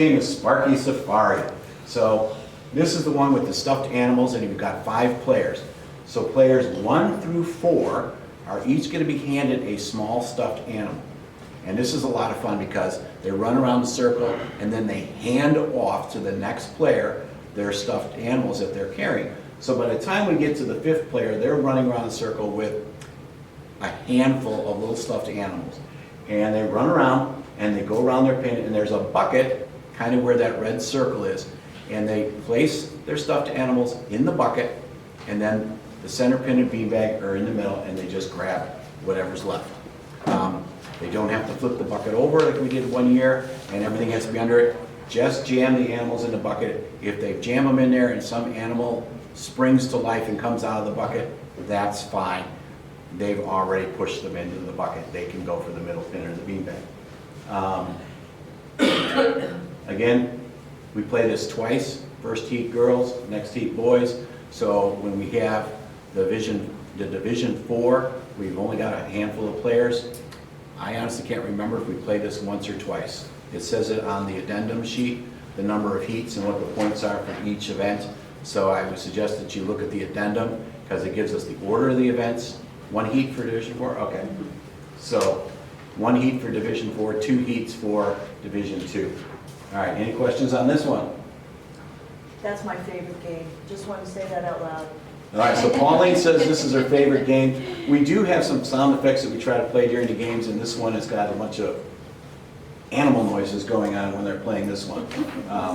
Game is Sparky Safari. So this is the one with the stuffed animals, and you've got 5 players. So players 1 through 4 are each going to be handed a small stuffed animal. And this is a lot of fun because they run around the circle and then they hand off to the next player their stuffed animals that they're carrying. So by the time we get to the 5th player, they're running around the circle with a handful of little stuffed animals. And they run around and they go around their pin, and there's a bucket kind of where that red circle is. And they place their stuffed animals in the bucket, and then the center pin and beanbag are in the middle, and they just grab whatever's left. They don't have to flip the bucket over like we did one year, and everything has to be under it. Just jam the animals in the bucket. If they jam them in there and some animal springs to life and comes out of the bucket, that's fine. They've already pushed them into the bucket. They can go for the middle pin or the beanbag. Again, we play this twice. First heat girls, next heat boys. So when we have the Division 4, we've only got a handful of players. I honestly can't remember if we played this once or twice. It says it on the addendum sheet, the number of heats and what the points are for each event. So I would suggest that you look at the addendum because it gives us the order of the events. 1 heat for Division 4? Okay. So 1 heat for Division 4, 2 heats for Division 2. All right, any questions on this one? That's my favorite game. Just want to say that out loud. All right, so Pauline says this is her favorite game. We do have some sound effects that we try to play during the games, and this one has got a bunch of animal noises going on when they're playing this one.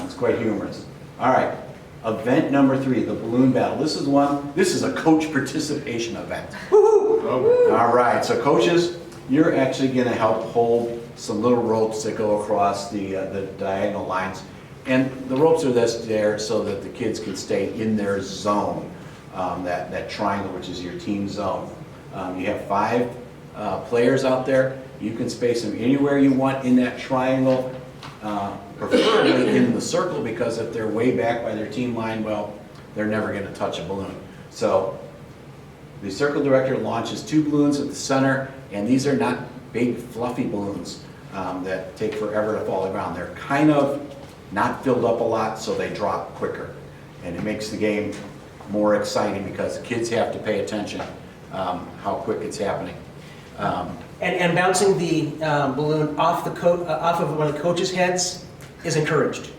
It's quite humorous. All right, event number 3, the balloon battle. This is a coach participation event. Woo-hoo! All right, so coaches, you're actually going to help hold some little ropes that go across the diagonal lines. And the ropes are there so that the kids can stay in their zone, that triangle, which is your team zone. You have 5 players out there. You can space them anywhere you want in that triangle, preferably in the circle, because if they're way back by their team line, well, they're never going to touch a balloon. So the circle director launches 2 balloons at the center, and these are not big fluffy balloons that take forever to fall to the ground. They're kind of not filled up a lot, so they drop quicker. And it makes the game more exciting because the kids have to pay attention how quick it's happening. And bouncing the balloon off of one of the coaches' heads is encouraged.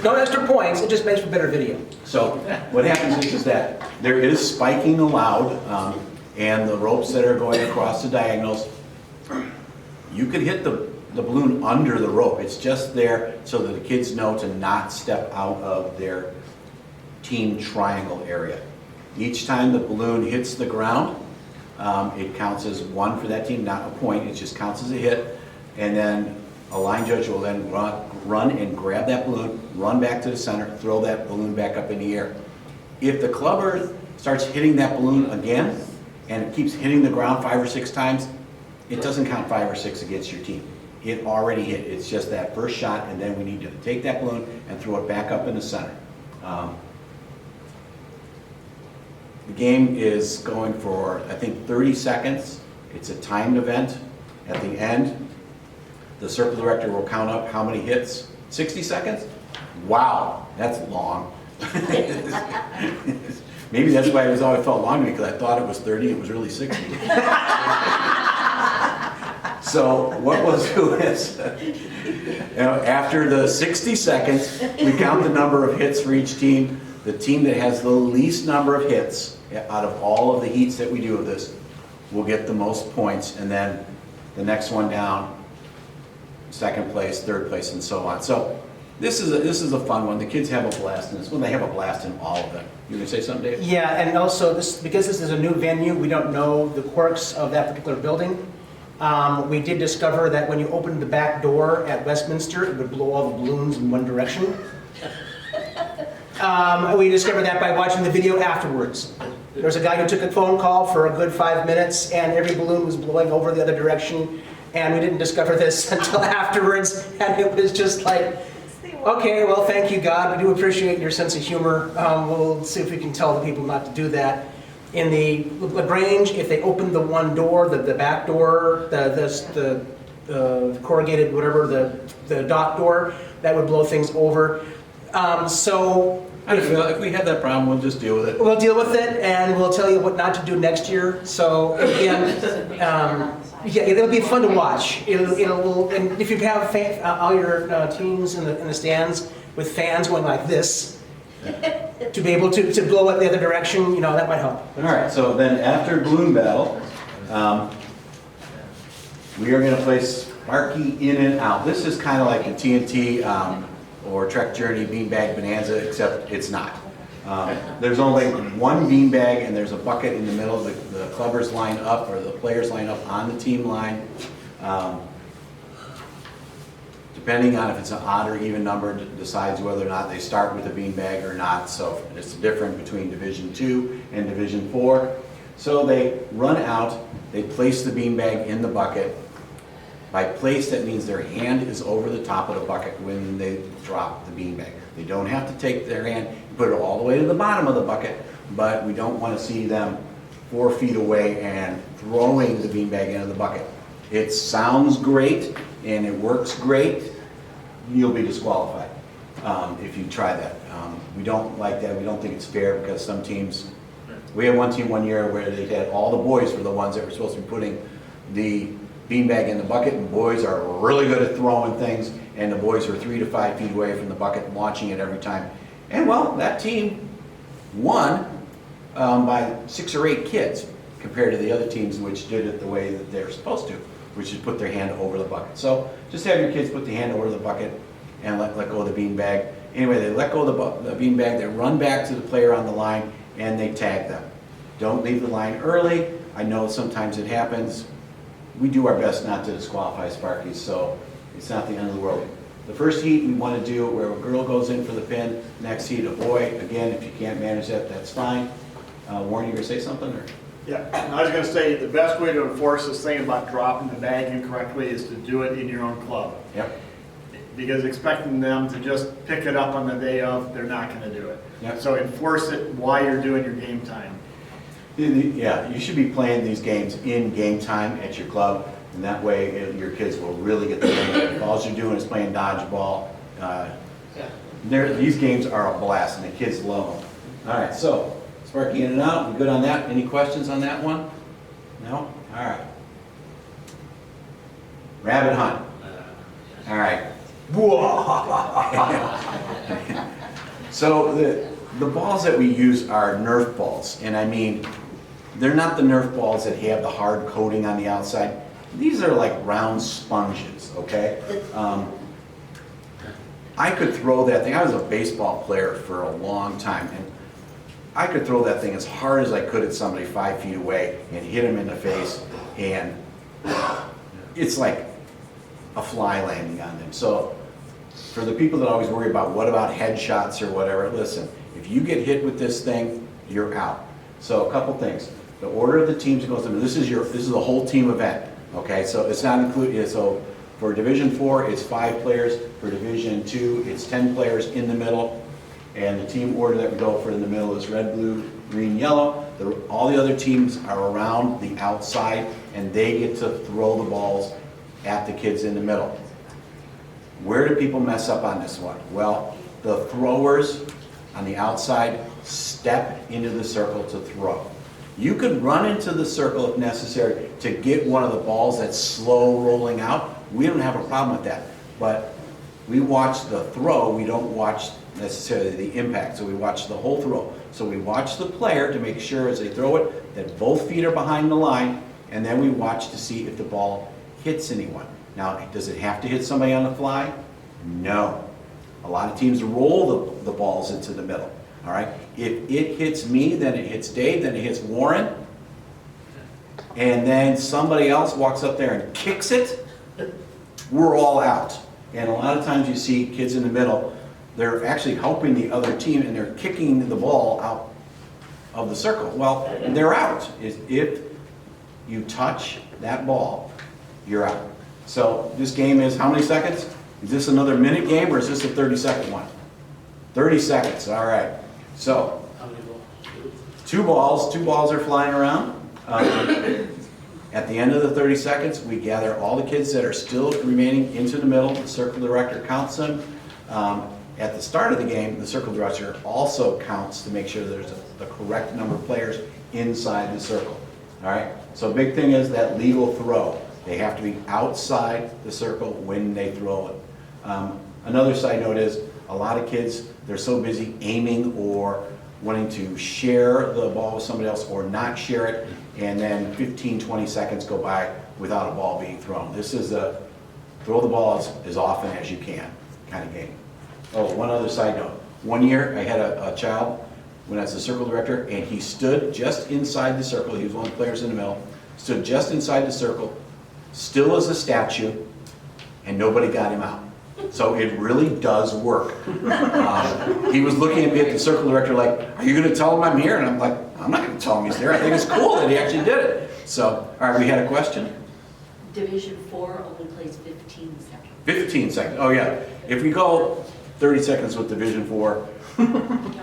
No extra points, it just makes for better video. So what happens is that there is spiking allowed, and the ropes that are going across the diagonals, you could hit the balloon under the rope. It's just there so that the kids know to not step out of their team triangle area. Each time the balloon hits the ground, it counts as 1 for that team, not a point. It just counts as a hit. And then a line judge will then run and grab that balloon, run back to the center, throw that balloon back up in the air. If the clubber starts hitting that balloon again, and it keeps hitting the ground 5 or 6 times, it doesn't count 5 or 6 against your team. It already hit. It's just that first shot, and then we need to take that balloon and throw it back up in the center. The game is going for, I think, 30 seconds. It's a timed event. At the end, the circle director will count up how many hits. 60 seconds? Wow, that's long. Maybe that's why it was always felt long to me, because I thought it was 30, it was really 60. So what we'll do is, after the 60 seconds, we count the number of hits for each team. The team that has the least number of hits out of all of the heats that we do of this will get the most points, and then the next one down, 2nd place, 3rd place, and so on. So this is a fun one. The kids have a blast in this. Well, they have a blast in all of them. You gonna say something, Dave? Yeah, and also because this is a new venue, we don't know the quirks of that particular building. We did discover that when you opened the back door at Westminster, it would blow all the balloons in one direction. We discovered that by watching the video afterwards. There was a guy who took a phone call for a good 5 minutes, and every balloon was blowing over the other direction, and we didn't discover this until afterwards, and it was just like, okay, well, thank you, God. We do appreciate your sense of humor. We'll see if we can tell the people not to do that. In the LaGrange, if they open the one door, the back door, the corrugated, whatever, the dock door, that would blow things over. So I don't know, if we have that problem, we'll just deal with it. we'll deal with it, and we'll tell you what not to do next year. So again, yeah, it'll be fun to watch. And if you have all your teams in the stands with fans going like this, to be able to blow it the other direction, that might help. All right, so then after Balloon Battle, we are gonna play Sparky In and Out. This is kind of like a TNT or Trek Journey Beanbag Bonanza, except it's not. There's only one beanbag and there's a bucket in the middle. The clubbers line up, or the players line up on the team line. Depending on if it's an odd or even number, decides whether or not they start with a beanbag or not. So it's different between Division 2 and Division 4. So they run out, they place the beanbag in the bucket. By place, that means their hand is over the top of the bucket when they drop the beanbag. They don't have to take their hand and put it all the way to the bottom of the bucket, but we don't want to see them 4 feet away and throwing the beanbag into the bucket. It sounds great and it works great. You'll be disqualified if you try that. We don't like that. We don't think it's fair because some teams, we had one team one year where they had all the boys were the ones that were supposed to be putting the beanbag in the bucket, and boys are really good at throwing things, and the boys were 3 to 5 feet away from the bucket, launching it every time. And well, that team won by 6 or 8 kids compared to the other teams which did it the way that they're supposed to, which is put their hand over the bucket. So just have your kids put the hand over the bucket and let go of the beanbag. Anyway, they let go of the beanbag, they run back to the player on the line, and they tag them. Don't leave the line early. I know sometimes it happens. We do our best not to disqualify Sparkies, so it's not the end of the world. The first heat we want to do where a girl goes in for the pin, next heat a boy. Again, if you can't manage that, that's fine. Warren, you gonna say something? Or? Yeah, I was going to say the best way to enforce this thing about dropping the bag incorrectly is to do it in your own club. Yep. Because expecting them to just pick it up on the day of, they're not going to do it. Yep. So enforce it while you're doing your game time. Yeah, you should be playing these games in game time at your club, and that way your kids will really get the hang of it. All you're doing is playing dodgeball. These games are a blast, and the kids love them. All right, so Sparky In and Out, we good on that? Any questions on that one? No? All right. Rabbit Hunt. All right. So the balls that we use are Nerf balls, and I mean, they're not the Nerf balls that have the hard coating on the outside. These are like round sponges, okay? I could throw that thing. I was a baseball player for a long time, and I could throw that thing as hard as I could at somebody 5 feet away and hit them in the face, and it's like a fly landing on them. So for the people that always worry about what about headshots or whatever, listen, if you get hit with this thing, you're out. So a couple things. The order of the teams that goes to, this is a whole team event, okay? So it's not included, so for Division 4, it's 5 players. For Division 2, it's 10 players in the middle. And the team order that we go for in the middle is red, blue, green, yellow. All the other teams are around the outside, and they get to throw the balls at the kids in the middle. Where do people mess up on this one? Well, the throwers on the outside step into the circle to throw. You could run into the circle if necessary to get one of the balls that's slow rolling out. We don't have a problem with that. But we watch the throw, we don't watch necessarily the impact. So we watch the whole throw. So we watch the player to make sure as they throw it that both feet are behind the line, and then we watch to see if the ball hits anyone. Now, does it have to hit somebody on the fly? No. A lot of teams roll the balls into the middle. All right? If it hits me, then it hits Dave, then it hits Warren, and then somebody else walks up there and kicks it, we're all out. And a lot of times you see kids in the middle, they're actually helping the other team and they're kicking the ball out of the circle. Well, they're out. If you touch that ball, you're out. So this game is how many seconds? Is this another minute game or is this a 30-second one? 30 seconds, all right. So, two balls are flying around. At the end of the 30 seconds, we gather all the kids that are still remaining into the middle. The circle director counts them. At the start of the game, the circle director also counts to make sure there's the correct number of players inside the circle. All right? So big thing is that legal throw. They have to be outside the circle when they throw it. Another side note is a lot of kids, they're so busy aiming or wanting to share the ball with somebody else or not share it, and then 15, 20 seconds go by without a ball being thrown. This is a throw the ball as often as you can kind of game. Oh, one other side note. One year I had a child when I was the circle director, and he stood just inside the circle. He was one of the players in the middle. Stood just inside the circle, still as a statue, and nobody got him out. So it really does work. He was looking at me at the circle director like, are you going to tell him I'm here? And I'm like, I'm not going to tell him he's there. I think it's cool that he actually did it. So, all right, we had a question? Division 4 only plays 15 seconds. 15 seconds. Oh, yeah. If we go 30 seconds with Division 4,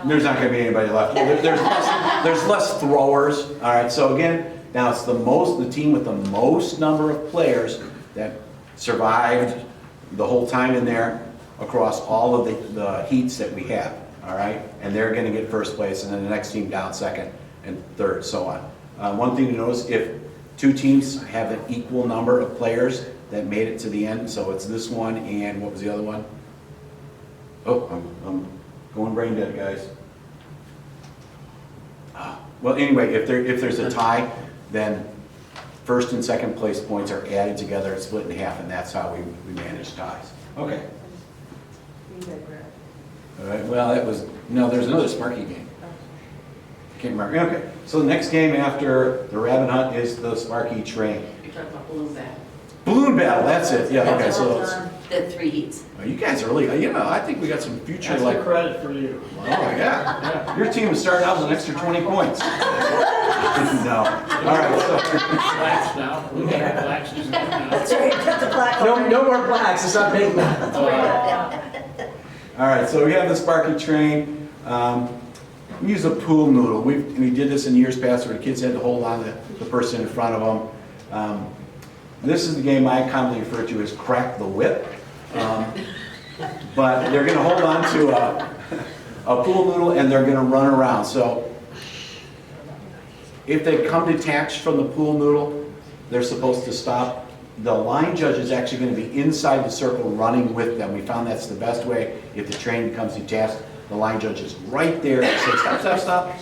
there's not going to be anybody left. There's less throwers. All right, so again, now it's the team with the most number of players that survived the whole time in there across all of the heats that we have. All right, and they're going to get first place, and then the next team down second and third, so on. One thing to notice, if two teams have an equal number of players that made it to the end, so it's this one and what was the other one? Oh, I'm going brain dead, guys. Well, anyway, if there's a tie, then first and second place points are added together and split in half, and that's how we manage ties. Okay. All right, well, there's another Sparky game. Can't remember. Okay, so the next game after the Rabbit Hunt is the Sparky Train. You're talking about balloon battle. Balloon Battle, that's it. Yeah, okay, so it's, The 3 heats. you guys are really, I think we got some future That's like. the credit for you. Oh, yeah. Your team is starting out with an extra 20 points. No. All right, so. Blacks now. We got blacks just now. So you cut the black No, no more blacks, it's not big enough. All right, so we have the Sparky Train. We use a pool noodle. We did this in years past where the kids had to hold on to the person in front of them. This is the game I commonly refer to as crack the whip. But they're going to hold on to a pool noodle and they're going to run around. So if they come detached from the pool noodle, they're supposed to stop. The line judge is actually going to be inside the circle running with them. We found that's the best way. If the train becomes detached, the line judge is right there to say, stop, stop, stop.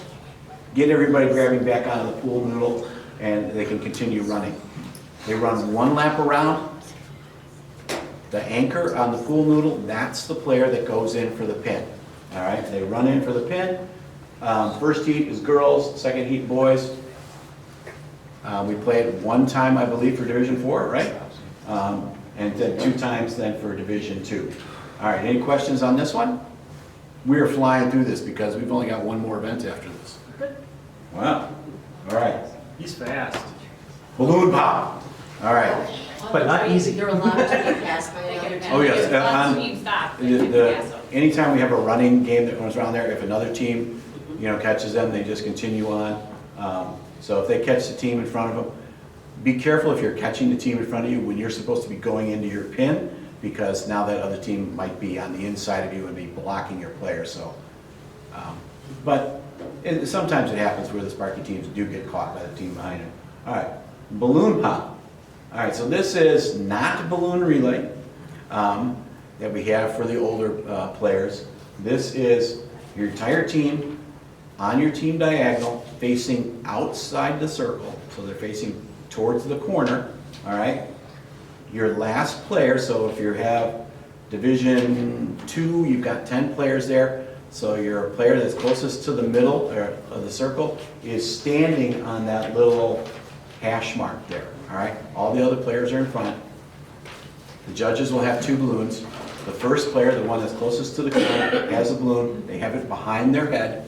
Get everybody grabbing back onto the pool noodle and they can continue running. They run one lap around. The anchor on the pool noodle, that's the player that goes in for the pin. All right, they run in for the pin. First heat is girls, second heat boys. We played one time, I believe, for Division 4, right? And then 2 times then for Division 2. All right, any questions on this one? We are flying through this because we've only got one more event after this. Wow. All right. He's fast. Balloon pop. All right. But not easy. You're allowed to be passed by another team. Oh, yes. Stop. Anytime we have a running game that goes around there, if another team, catches them, they just continue on. So if they catch the team in front of them, be careful if you're catching the team in front of you when you're supposed to be going into your pin, because now that other team might be on the inside of you and be blocking your player. So, but sometimes it happens where the Sparky teams do get caught by the team behind them. All right, balloon pop. All right, so this is not balloon relay that we have for the older players. This is your entire team on your team diagonal facing outside the circle. So they're facing towards the corner, all right? Your last player, so if you have Division 2, you've got 10 players there. So your player that's closest to the middle of the circle is standing on that little hash mark there, all right? All the other players are in front. The judges will have 2 balloons. The first player, the one that's closest to the corner, has a balloon. They have it behind their head.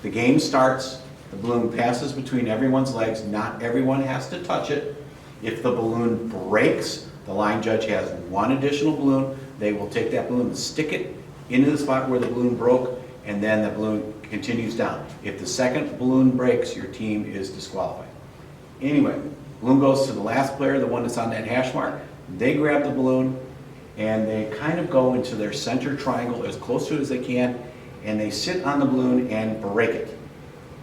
The game starts. The balloon passes between everyone's legs. Not everyone has to touch it. If the balloon breaks, the line judge has 1 additional balloon. They will take that balloon and stick it into the spot where the balloon broke, and then the balloon continues down. If the second balloon breaks, your team is disqualified. Anyway, Balloon goes to the last player, the one that's on that hash mark. They grab the balloon, and they kind of go into their center triangle as close to it as they can, and they sit on the balloon and break it.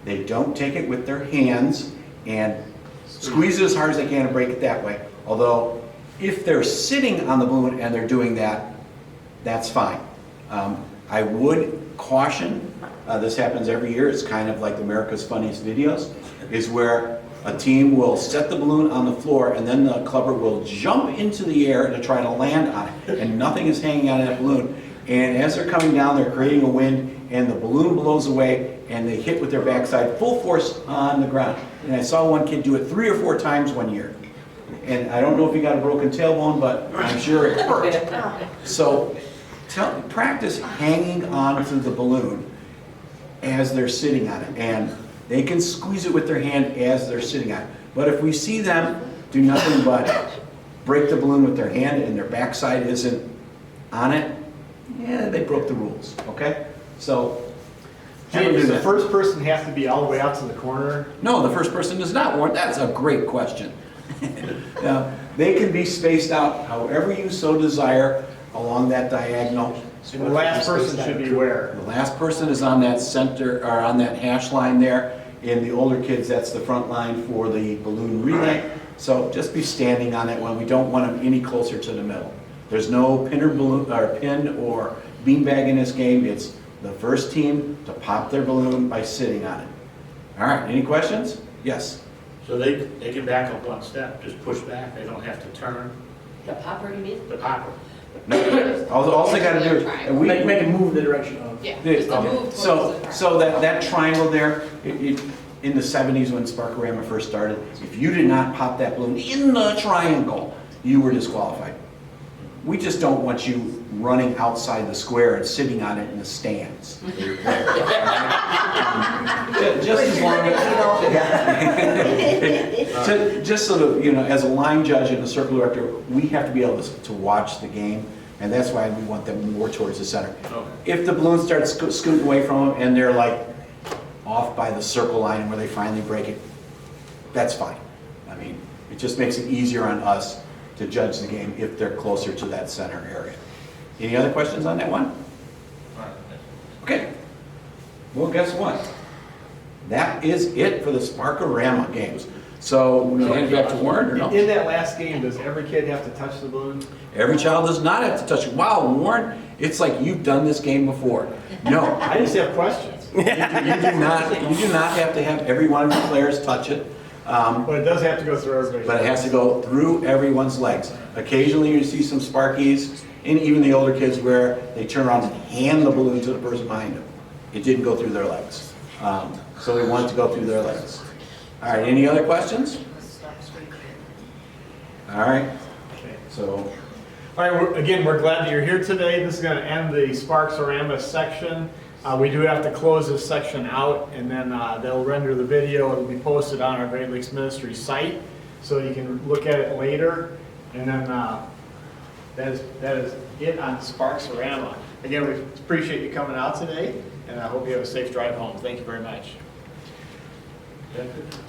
They don't take it with their hands and squeeze it as hard as they can and break it that way. Although, if they're sitting on the balloon and they're doing that, that's fine. I would caution, this happens every year, it's kind of like America's Funniest Videos, is where a team will set the balloon on the floor and then the clubber will jump into the air to try to land on it, and nothing is hanging out of that balloon. And as they're coming down, they're creating a wind, and the balloon blows away, and they hit with their backside full force on the ground. And I saw one kid do it 3 or 4 times one year. And I don't know if he got a broken tailbone, but I'm sure it hurt. So practice hanging onto the balloon as they're sitting on it. And they can squeeze it with their hand as they're sitting on it. But if we see them do nothing but break the balloon with their hand and their backside isn't on it, yeah, they broke the rules, okay? So, Jay, does the first person have to be all the way out to the corner? no, the first person does not warrant. That's a great question. Now, they can be spaced out however you so desire along that diagonal. And the last person should be where? The last person is on that center, or on that hash line there. In the older kids, that's the front line for the balloon relay. So just be standing on that one. We don't want them any closer to the middle. There's no pin or beanbag in this game. It's the first team to pop their balloon by sitting on it. All right, any questions? Yes. So they can back up one step, just push back, they don't have to turn The popper, you mean? the popper. All they gotta do is, and we, Make it move in the direction of. Yeah, Yeah, just to move towards So, the front. so that triangle there, in the 70s when Sparkorama first started, if you did not pop that balloon in the triangle, you were disqualified. We just don't want you running outside the square and sitting on it in the stands. for your player. Just as long as, just so that, you know, as a line judge and a circle director, we have to be able to watch the game, and that's why we want them more towards the center. Okay. If the balloon starts scooting away from them and they're like off by the circle line where they finally break it, that's fine. I mean, it just makes it easier on us to judge the game if they're closer to that center area. Any other questions on that one? Okay. Well, guess what? That is it for the Sparkorama games. So we're gonna hand it back to Warren, or no? In that last game, does every kid have to touch the balloon? Every child does not have to touch it. Wow, Warren, it's like you've done this game before. No, I just have questions. you do not have to have every one of your players touch it. But it does have to go through everybody. But it has to go through everyone's legs. Occasionally you see some Sparkies, and even the older kids where they turn around and hand the balloon to the person behind them. It didn't go through their legs. So we want it to go through their legs. All right, any other questions? All right, so, All right, again, we're glad that you're here today. This is going to end the Sparkorama section. We do have to close this section out, and then they'll render the video. It'll be posted on our Great Lakes Ministry site, so you can look at it later. And then that is it on Sparkorama. Again, we appreciate you coming out today, and I hope you have a safe drive home. Thank you very much. That's it.